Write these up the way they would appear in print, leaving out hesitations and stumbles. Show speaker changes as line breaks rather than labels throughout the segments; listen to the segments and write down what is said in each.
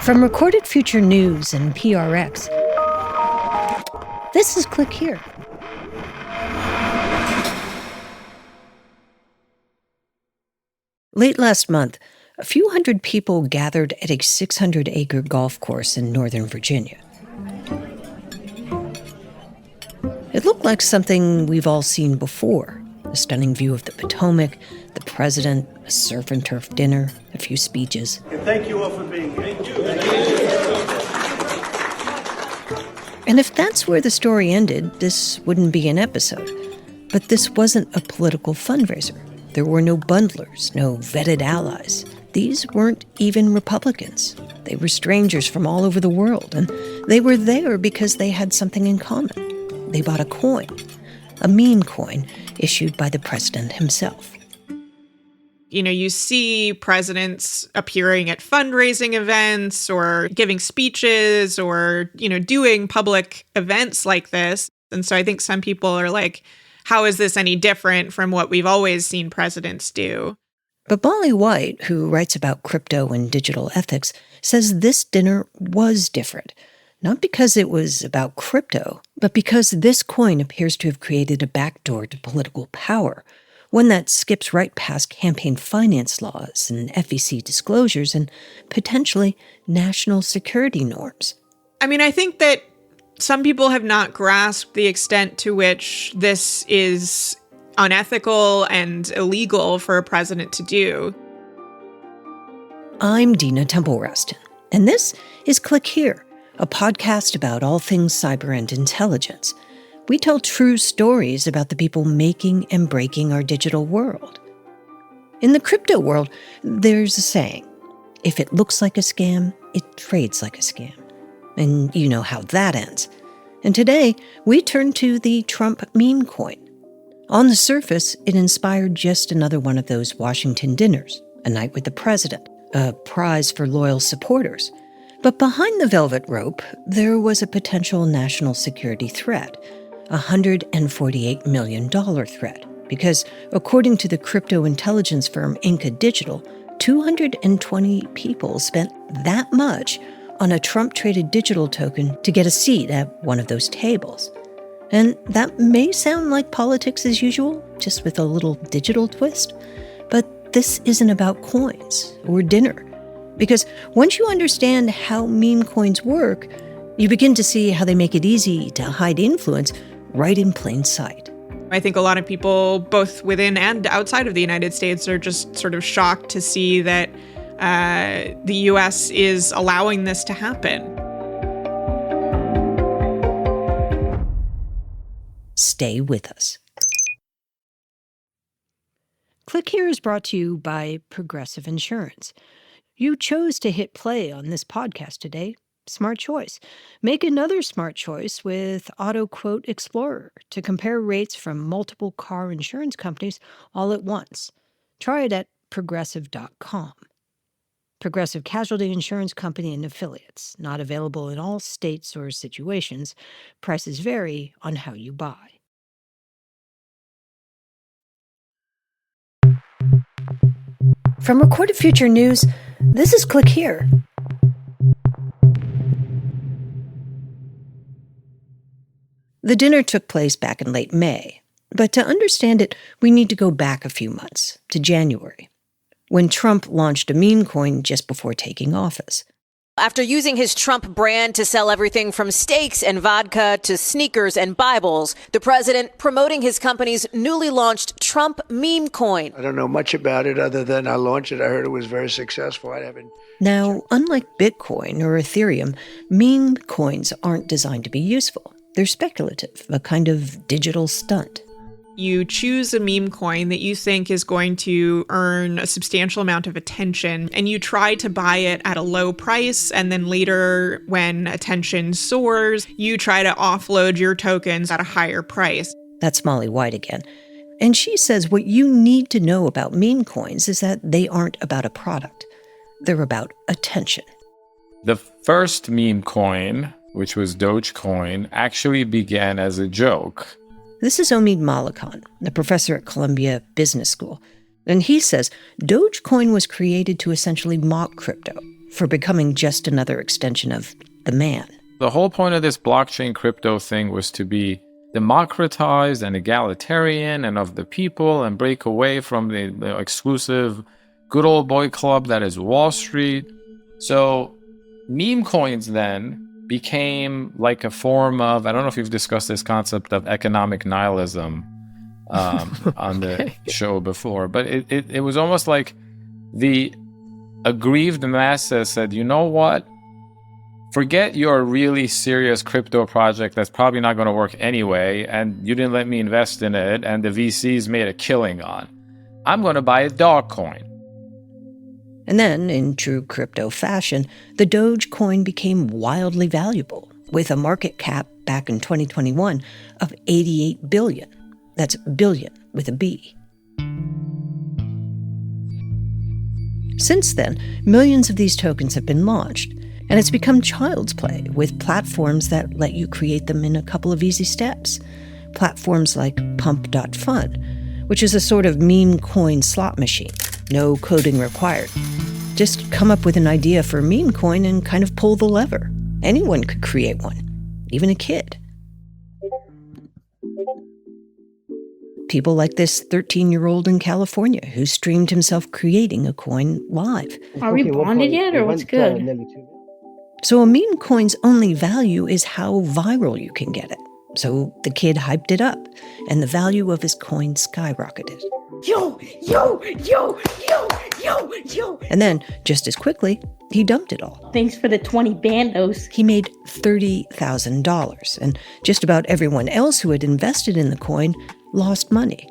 From Recorded Future News and PRX, this is Click Here. Late last month, a few hundred people gathered at a 600-acre golf course in Northern Virginia. It looked like something we've all seen before. A stunning view of the Potomac, the president, a surf and turf dinner, a few speeches.
And thank you all for being here. Thank you.
And if that's where the story ended, this wouldn't be an episode. But this wasn't a political fundraiser. There were no bundlers, no vetted allies. These weren't even Republicans. They were strangers from all over the world, and they were there because they had something in common. They bought a coin, a meme coin issued by the president himself.
You see presidents appearing at fundraising events or giving speeches or, doing public events like this. And so I think some people are like, how is this any different from what we've always seen presidents do?
But Molly White, who writes about crypto and digital ethics, says this dinner was different. Not because it was about crypto, but because this coin appears to have created a backdoor to political power, one that skips right past campaign finance laws and FEC disclosures and potentially national security norms.
I think that some people have not grasped the extent to which this is unethical and illegal for a president to do.
I'm Dina Temple-Raston, and this is Click Here, a podcast about all things cyber and intelligence. We tell true stories about the people making and breaking our digital world. In the crypto world, there's a saying, if it looks like a scam, it trades like a scam. And you know how that ends. And today, we turn to the Trump meme coin. On the surface, it inspired just another one of those Washington dinners, a night with the president, a prize for loyal supporters. But behind the velvet rope, there was a potential national security threat, a $148 million threat, because according to the crypto intelligence firm Inca Digital, 220 people spent that much on a Trump-traded digital token to get a seat at one of those tables. And that may sound like politics as usual, just with a little digital twist, but this isn't about coins or dinner. Because once you understand how meme coins work, you begin to see how they make it easy to hide influence right in plain sight.
I think a lot of people, both within and outside of the United States, are just sort of shocked to see that the U.S. is allowing this to happen.
Stay with us. Click Here is brought to you by Progressive Insurance. You chose to hit play on this podcast today. Smart choice. Make another smart choice with Auto Quote Explorer to compare rates from multiple car insurance companies all at once. Try it at progressive.com. Progressive Casualty Insurance Company and Affiliates. Not available in all states or situations. Prices vary on how you buy. From Recorded Future News, this is Click Here. The dinner took place back in late May, but to understand it, we need to go back a few months, to January, when Trump launched a meme coin just before taking office.
After using his Trump brand to sell everything from steaks and vodka to sneakers and Bibles, the president promoting his company's newly launched Trump meme coin.
I don't know much about it other than I launched it. I heard it was very successful.
Now, unlike Bitcoin or Ethereum, meme coins aren't designed to be useful. They're speculative, a kind of digital stunt.
You choose a meme coin that you think is going to earn a substantial amount of attention, and you try to buy it at a low price, and then later, when attention soars, you try to offload your tokens at a higher price.
That's Molly White again. And she says what you need to know about meme coins is that they aren't about a product. They're about attention.
The first meme coin, which was Dogecoin, actually began as a joke.
This is Omid Malikan, a professor at Columbia Business School. And he says Dogecoin was created to essentially mock crypto, for becoming just another extension of the man.
The whole point of this blockchain crypto thing was to be democratized and egalitarian and of the people and break away from the exclusive good old boy club that is Wall Street. So meme coins then became like a form of, I don't know if you've discussed this concept of economic nihilism on the show before, but it was almost like the aggrieved masses said, you know what? Forget your really serious crypto project that's probably not going to work anyway, and you didn't let me invest in it, and the VCs made a killing on. I'm going to buy a dog coin.
And then, in true crypto fashion, the Dogecoin became wildly valuable, with a market cap back in 2021 of $88 billion. That's billion with a B. Since then, millions of these tokens have been launched, and it's become child's play with platforms that let you create them in a couple of easy steps. Platforms like Pump.fun, which is a sort of meme coin slot machine. No coding required. Just come up with an idea for a meme coin and kind of pull the lever. Anyone could create one, even a kid. People like this 13-year-old in California who streamed himself creating a coin live.
Are we bonded yet, or what's good?
So a meme coin's only value is how viral you can get it. So the kid hyped it up, and the value of his coin skyrocketed.
Yo, yo, yo, yo, yo, yo.
And then, just as quickly, he dumped it all.
Thanks for the 20 bandos.
He made $30,000, and just about everyone else who had invested in the coin lost money.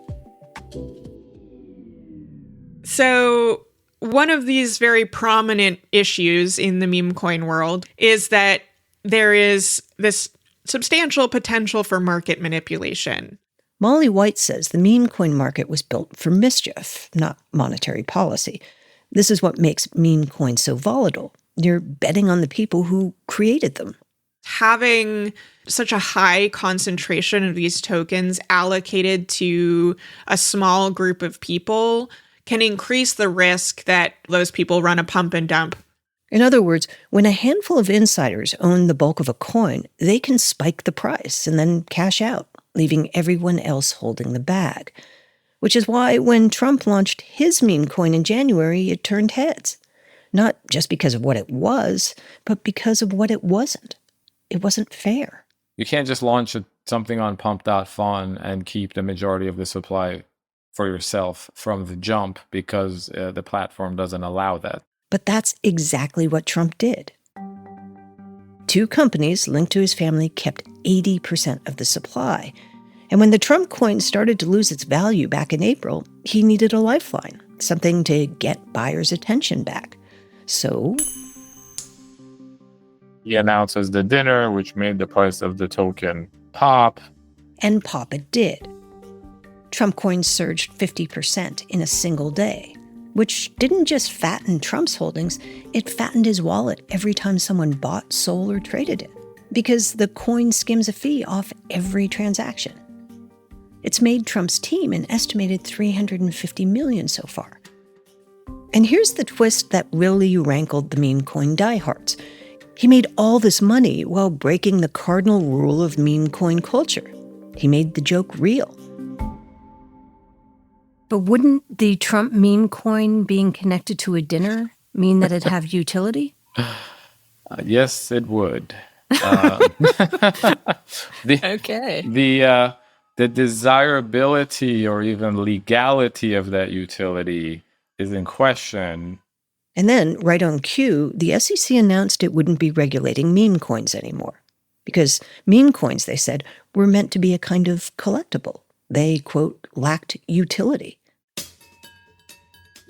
So one of these very prominent issues in the meme coin world is that there is this substantial potential for market manipulation.
Molly White says the meme coin market was built for mischief, not monetary policy. This is what makes meme coins so volatile. You're betting on the people who created them.
Having such a high concentration of these tokens allocated to a small group of people can increase the risk that those people run a pump and dump.
In other words, when a handful of insiders own the bulk of a coin, they can spike the price and then cash out, leaving everyone else holding the bag. Which is why when Trump launched his meme coin in January, it turned heads. Not just because of what it was, but because of what it wasn't. It wasn't fair.
You can't just launch something on Pump.fun and keep the majority of the supply for yourself from the jump because the platform doesn't allow that.
But that's exactly what Trump did. Two companies linked to his family kept 80% of the supply. And when the Trump coin started to lose its value back in April, he needed a lifeline, something to get buyers' attention back. So
he announces the dinner, which made the price of the token pop.
And pop it did. Trump coins surged 50% in a single day, which didn't just fatten Trump's holdings, it fattened his wallet every time someone bought, sold, or traded it, because the coin skims a fee off every transaction. It's made Trump's team an estimated $350 million so far. And here's the twist that really rankled the meme coin diehards. He made all this money while breaking the cardinal rule of meme coin culture. He made the joke real. But wouldn't the Trump meme coin being connected to a dinner mean that it'd have utility?
Yes, it would. The desirability or even legality of that utility is in question.
And then, right on cue, the SEC announced it wouldn't be regulating meme coins anymore. Because meme coins, they said, were meant to be a kind of collectible. They, quote, lacked utility.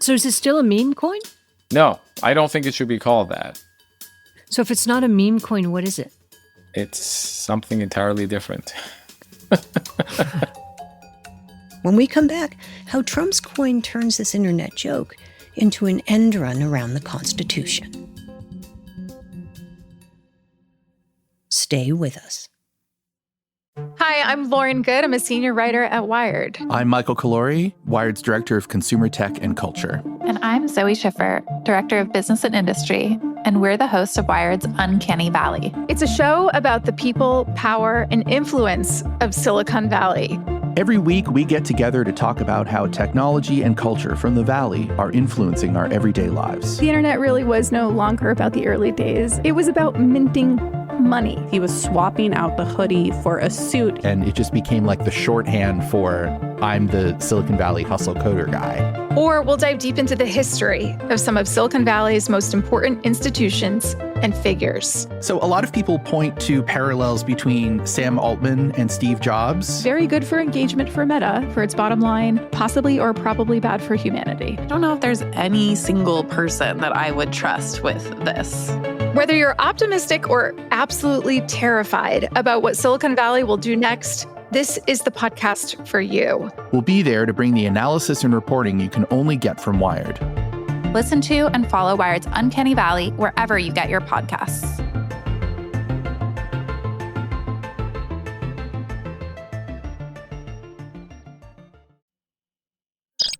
So is it still a meme coin?
No, I don't think it should be called that.
So if it's not a meme coin, what is it?
It's something entirely different.
When we come back, how Trump's coin turns this internet joke into an end run around the Constitution. Stay with us.
Hi, I'm Lauren Good. I'm a senior writer at Wired.
I'm Michael Calori, Wired's Director of Consumer Tech and Culture.
And I'm Zoe Schiffer, Director of Business and Industry.
and we're the host of Wired's Uncanny Valley.
It's a show about the people, power, and influence of Silicon Valley.
Every week, we get together to talk about how technology and culture from the Valley are influencing our everyday lives.
The internet really was no longer about the early days. It was about minting money.
He was swapping out the hoodie for a suit.
And it just became like the shorthand for, I'm the Silicon Valley hustle coder guy.
Or we'll dive deep into the history of some of Silicon Valley's most important institutions and figures.
So a lot of people point to parallels between Sam Altman and Steve Jobs.
Very good for engagement for Meta, for its bottom line, possibly or probably bad for humanity.
I don't know if there's any single person that I would trust with this.
Whether you're optimistic or absolutely terrified about what Silicon Valley will do next, this is the podcast for you.
We'll be there to bring the analysis and reporting you can only get from Wired.
Listen to and follow Wired's Uncanny Valley wherever you get your podcasts.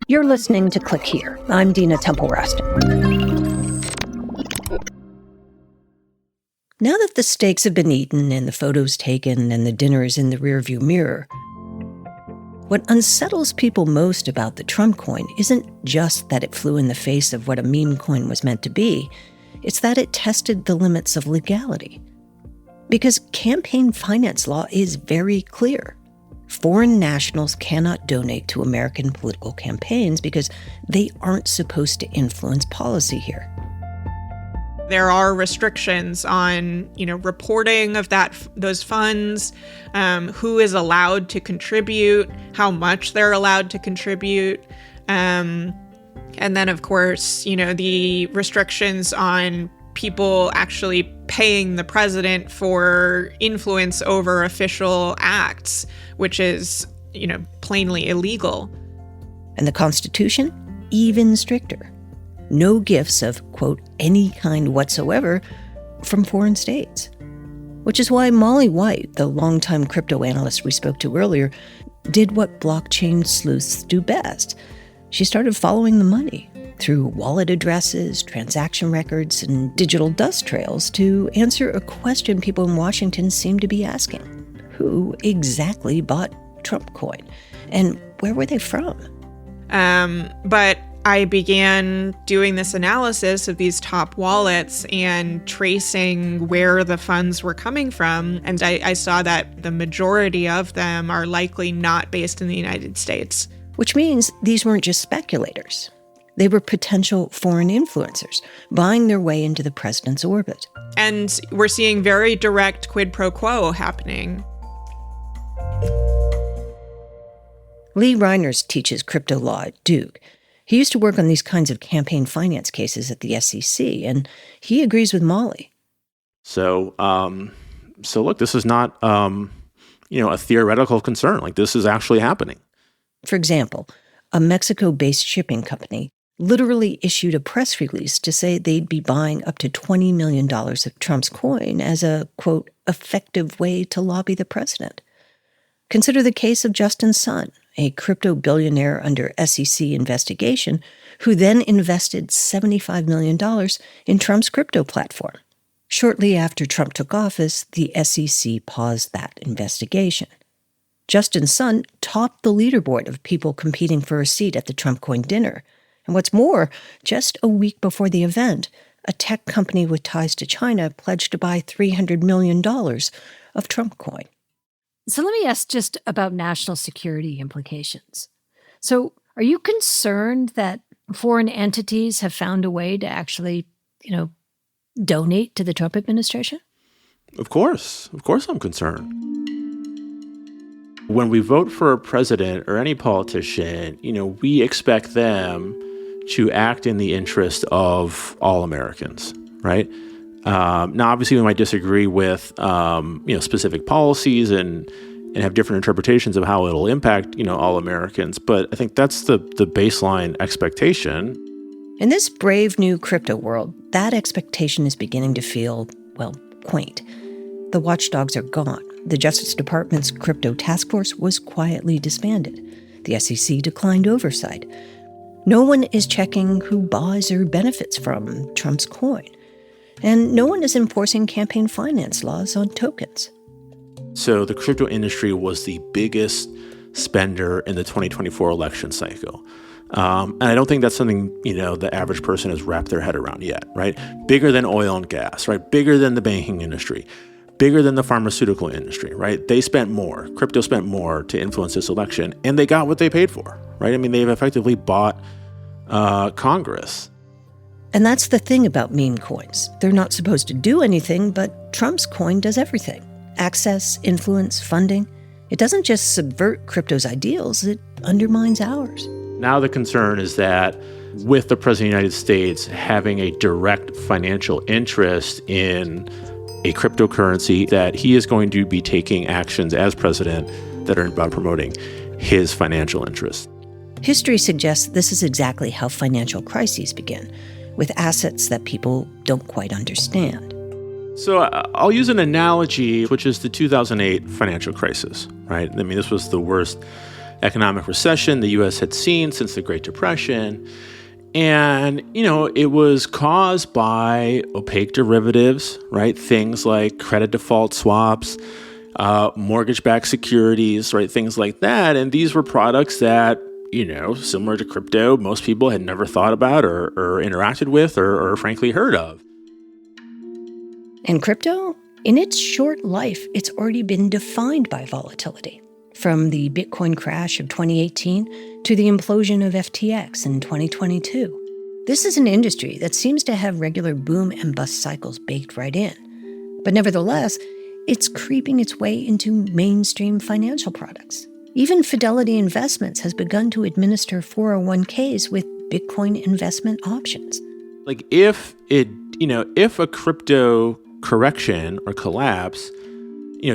You're listening to Click Here. I'm Dina Temple-Raston. Now that the steaks have been eaten and the photos taken and the dinner is in the rearview mirror, what unsettles people most about the Trump coin isn't just that it flew in the face of what a meme coin was meant to be, it's that it tested the limits of legality. Because campaign finance law is very clear. Foreign nationals cannot donate to American political campaigns because they aren't supposed to influence policy here.
There are restrictions on, reporting of those funds, who is allowed to contribute, how much they're allowed to contribute. And then, of course, the restrictions on people actually paying the president for influence over official acts, which is, plainly illegal.
And the Constitution, even stricter. No gifts of, quote, any kind whatsoever from foreign states. Which is why Molly White, the longtime crypto analyst we spoke to earlier, did what blockchain sleuths do best. She started following the money through wallet addresses, transaction records, and digital dust trails to answer a question people in Washington seem to be asking. Who exactly bought Trump coin? And where were they from?
But I began doing this analysis of these top wallets and tracing where the funds were coming from. And I saw that the majority of them are likely not based in the United States.
Which means these weren't just speculators. They were potential foreign influencers buying their way into the president's orbit.
And we're seeing very direct quid pro quo happening.
Lee Reiners teaches crypto law at Duke. He used to work on these kinds of campaign finance cases at the SEC, and he agrees with Molly.
So look, this is not, a theoretical concern. Like, this is actually happening.
For example, a Mexico-based shipping company literally issued a press release to say they'd be buying up to $20 million of Trump's coin as a, quote, effective way to lobby the president. Consider the case of Justin Sun, a crypto billionaire under SEC investigation, who then invested $75 million in Trump's crypto platform. Shortly after Trump took office, the SEC paused that investigation. Justin Sun topped the leaderboard of people competing for a seat at the Trump coin dinner. And what's more, just a week before the event, a tech company with ties to China pledged to buy $300 million of Trump coin.
So let me ask just about national security implications. So are you concerned that foreign entities have found a way to actually, donate to the Trump administration?
Of course I'm concerned. When we vote for a president or any politician, we expect them to act in the interest of all Americans, right? Now, obviously, we might disagree with, specific policies and have different interpretations of how it'll impact, all Americans. But I think that's the baseline expectation.
In this brave new crypto world, that expectation is beginning to feel, quaint. The watchdogs are gone. The Justice Department's crypto task force was quietly disbanded. The SEC declined oversight. No one is checking who buys or benefits from Trump's coin. And no one is enforcing campaign finance laws on tokens.
So the crypto industry was the biggest spender in the 2024 election cycle. And I don't think that's something, the average person has wrapped their head around yet, right? Bigger than oil and gas, right? Bigger than the banking industry, bigger than the pharmaceutical industry, right? They spent more, crypto spent more to influence this election, and they got what they paid for, right? I mean, they've effectively bought Congress.
And that's the thing about meme coins. They're not supposed to do anything, but Trump's coin does everything. Access, influence, funding. It doesn't just subvert crypto's ideals, it undermines ours.
Now the concern is that with the President of the United States having a direct financial interest in a cryptocurrency, that he is going to be taking actions as president that are about promoting his financial interests.
History suggests this is exactly how financial crises begin, with assets that people don't quite understand.
So I'll use an analogy, which is the 2008 financial crisis, right? I mean, this was the worst economic recession the U.S. had seen since the Great Depression. And, it was caused by opaque derivatives, right? Things like credit default swaps, mortgage-backed securities, right? Things like that. And these were products that, similar to crypto, most people had never thought about or interacted with or frankly heard of.
And crypto, in its short life, it's already been defined by volatility. From the Bitcoin crash of 2018 to the implosion of FTX in 2022. This is an industry that seems to have regular boom and bust cycles baked right in. But nevertheless, it's creeping its way into mainstream financial products. Even Fidelity Investments has begun to administer 401ks with Bitcoin investment options.
Like if a crypto correction or collapse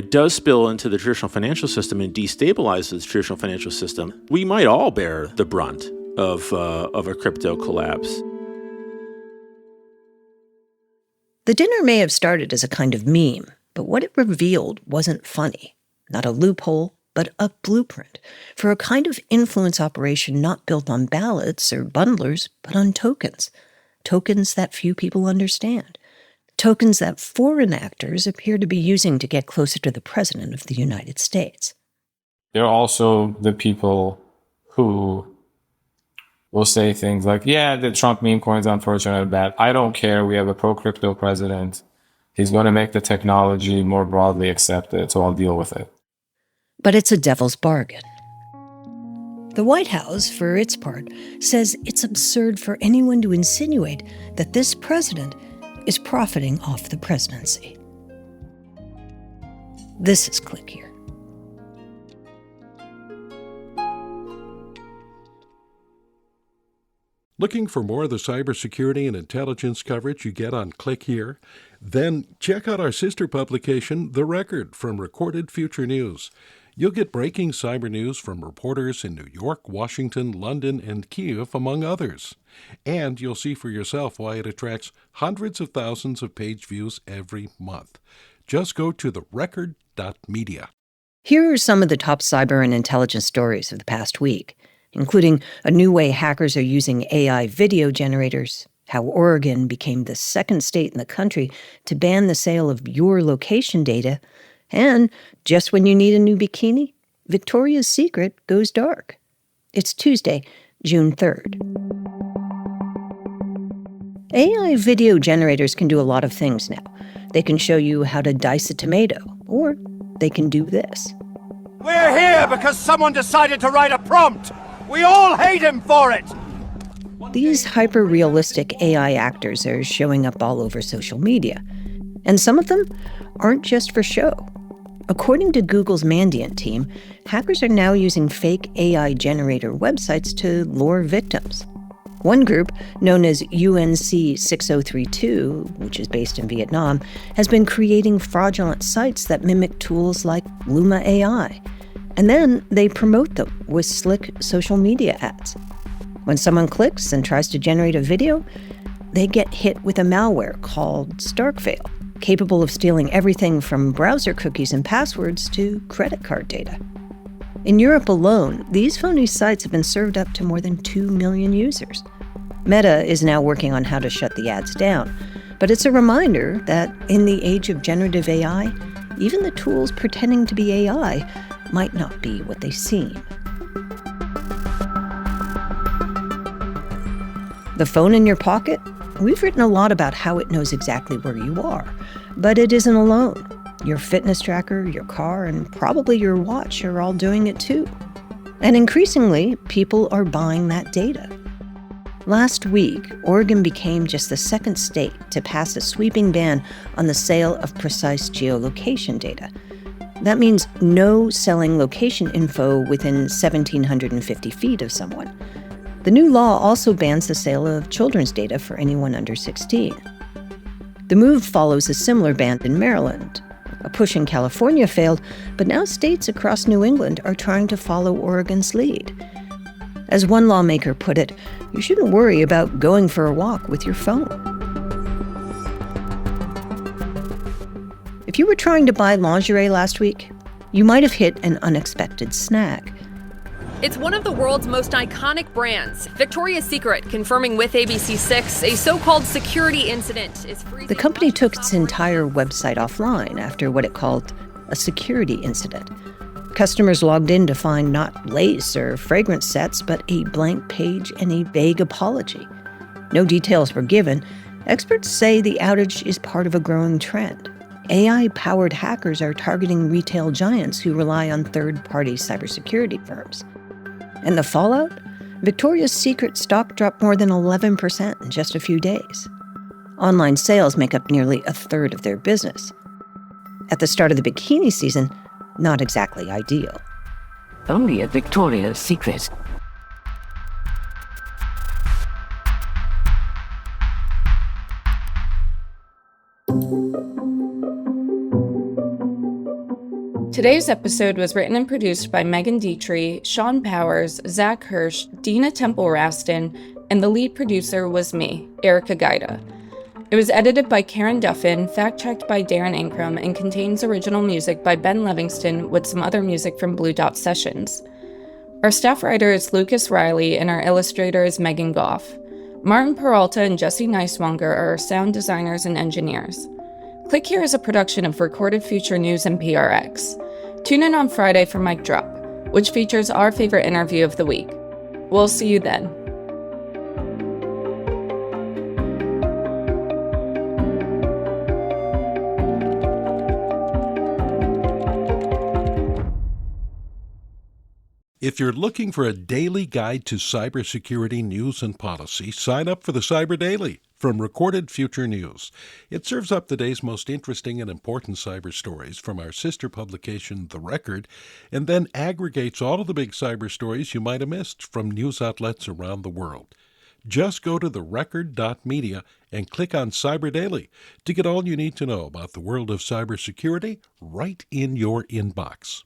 does spill into the traditional financial system and destabilizes the traditional financial system, we might all bear the brunt of a crypto collapse.
The dinner may have started as a kind of meme, but what it revealed wasn't funny. Not a loophole, but a blueprint for a kind of influence operation not built on ballots or bundlers, but on tokens. Tokens that few people understand. Tokens that foreign actors appear to be using to get closer to the President of the United States.
There are also the people who will say things like, yeah, the Trump meme coins are unfortunate and bad. I don't care. We have a pro-crypto president. He's going to make the technology more broadly accepted, so I'll deal with it.
But it's a devil's bargain. The White House, for its part, says it's absurd for anyone to insinuate that this president is profiting off the presidency. This is Click Here.
Looking for more of the cybersecurity and intelligence coverage you get on Click Here? Then check out our sister publication, The Record, from Recorded Future News. You'll get breaking cyber news from reporters in New York, Washington, London, and Kyiv, among others. And you'll see for yourself why it attracts hundreds of thousands of page views every month. Just go to therecord.media.
Here are some of the top cyber and intelligence stories of the past week, including a new way hackers are using AI video generators, how Oregon became the second state in the country to ban the sale of your location data, and just when you need a new bikini, Victoria's Secret goes dark. It's Tuesday, June 3rd. AI video generators can do a lot of things now. They can show you how to dice a tomato, or they can do this.
We're here because someone decided to write a prompt. We all hate him for it.
These hyper-realistic AI actors are showing up all over social media. And some of them aren't just for show. According to Google's Mandiant team, hackers are now using fake AI generator websites to lure victims. One group, known as UNC 6032, which is based in Vietnam, has been creating fraudulent sites that mimic tools like Luma AI. And then they promote them with slick social media ads. When someone clicks and tries to generate a video, they get hit with a malware called Starkvale, capable of stealing everything from browser cookies and passwords to credit card data. In Europe alone, these phony sites have been served up to more than 2 million users. Meta is now working on how to shut the ads down, But it's a reminder that in the age of generative AI, even the tools pretending to be AI might not be what they seem. The phone in your pocket? We've written a lot about how it knows exactly where you are, but it isn't alone. Your fitness tracker, your car, and probably your watch are all doing it too. And increasingly, people are buying that data. Last week, Oregon became just the second state to pass a sweeping ban on the sale of precise geolocation data. That means no selling location info within 1,750 feet of someone. The new law also bans the sale of children's data for anyone under 16. The move follows a similar ban in Maryland. A push in California failed, but now states across New England are trying to follow Oregon's lead. As one lawmaker put it, you shouldn't worry about going for a walk with your phone. If you were trying to buy lingerie last week, you might have hit an unexpected snag.
It's one of the world's most iconic brands, Victoria's Secret, confirming with ABC6 a so-called security incident is freezing.
The company took its entire website offline after what it called a security incident. Customers logged in to find not lace or fragrance sets, but a blank page and a vague apology. No details were given. Experts say the outage is part of a growing trend. AI-powered hackers are targeting retail giants who rely on third-party cybersecurity firms. And the fallout? Victoria's Secret stock dropped more than 11% in just a few days. Online sales make up nearly a third of their business. At the start of the bikini season, not exactly ideal.
Only at Victoria's Secret.
Today's episode was written and produced by Megan Dietrich, Sean Powers, Zach Hirsch, Dina Temple-Raston, and the lead producer was me, Erica Gaida. It was edited by Karen Duffin, fact-checked by Darren Ankrum, and contains original music by Ben Livingston with some other music from Blue Dot Sessions. Our staff writer is Lucas Riley, and our illustrator is Megan Goff. Martin Peralta and Jesse Neiswanger are our sound designers and engineers. Click Here is a production of Recorded Future News and PRX. Tune in on Friday for Mic Drop, which features our favorite interview of the week. We'll see you then.
If you're looking for a daily guide to cybersecurity news and policy, sign up for the Cyber Daily from Recorded Future News. It serves up the day's most interesting and important cyber stories from our sister publication, The Record, and then aggregates all of the big cyber stories you might have missed from news outlets around the world. Just go to therecord.media and click on Cyber Daily to get all you need to know about the world of cybersecurity right in your inbox.